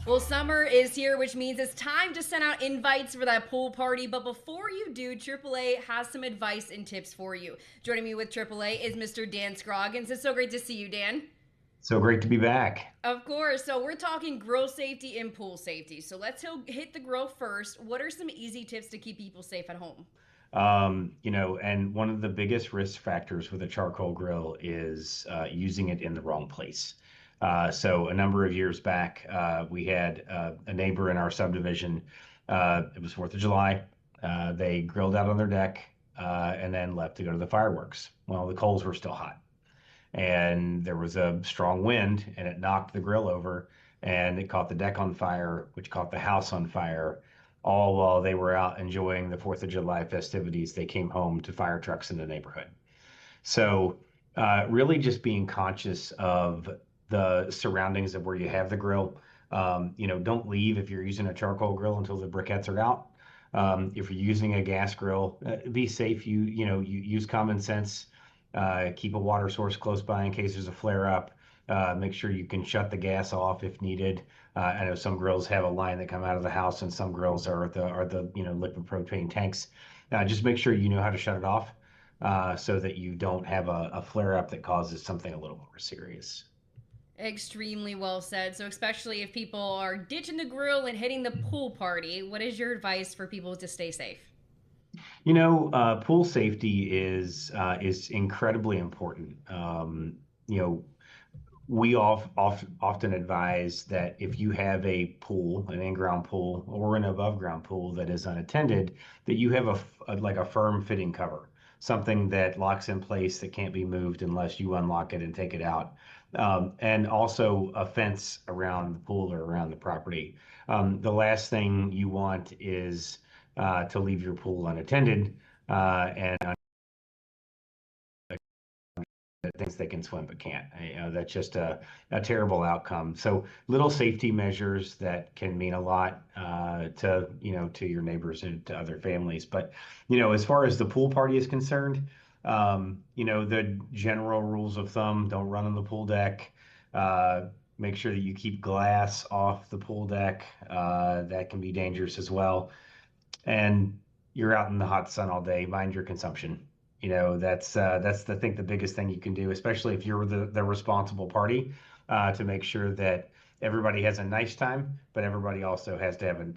Well, summer is here, which means it's time to send out invites for that pool party. But before you do, AAA has some advice and tips for you. Joining me with AAA is Mr. Dan Scroggins. It's so great to see you, Dan. So great to be back. Of course. So we're talking grill safety and pool safety. So let's hit the grill first. What are some easy tips to keep people safe at home? And one of the biggest risk factors with a charcoal grill is using it in the wrong place. So a number of years back, we had a neighbor in our subdivision. It was 4th of July. They grilled out on their deck and then left to go to the fireworks. Well, the coals were still hot, and there was a strong wind, and it knocked the grill over, and it caught the deck on fire, which caught the house on fire, all while they were out enjoying the 4th of July festivities. They came home to fire trucks in the neighborhood. So, really just being conscious of the surroundings of where you have the grill. Don't leave if you're using a charcoal grill until the briquettes are out. If you're using a gas grill, be safe. You use common sense. Keep a water source close by in case there's a flare up. Make sure you can shut the gas off if needed. I know some grills have a line that come out of the house, and some grills are the liquid propane tanks. Just make sure you know how to shut it off, so that you don't have a flare up that causes something a little more serious. Extremely well said. So, especially if people are ditching the grill and hitting the pool party, what is your advice for people to stay safe? Pool safety is incredibly important. You know, we often advise that if you have a pool, an in-ground pool or an above-ground pool that is unattended, that you have like a firm fitting cover, something that locks in place that can't be moved unless you unlock it and take it out. And also a fence around the pool or around the property. The last thing you want is to leave your pool unattended, and that thinks they can swim but can't. That's just a terrible outcome. So little safety measures that can mean a lot to your neighbors and to other families. But as far as the pool party is concerned, the general rules of thumb: don't run on the pool deck. Uh, Make sure that you keep glass off the pool deck. That can be dangerous as well. And you're out in the hot sun all day. Mind your consumption. That's I think the biggest thing you can do, especially if you're the responsible party, to make sure that everybody has a nice time, but everybody also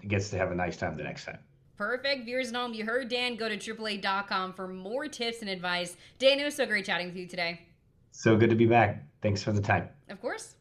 gets to have a nice time the next time. Perfect. Viewers at home, you heard Dan. Go to AAA.com for more tips and advice. Dan, it was so great chatting with you today. So good to be back. Thanks for the time. Of course.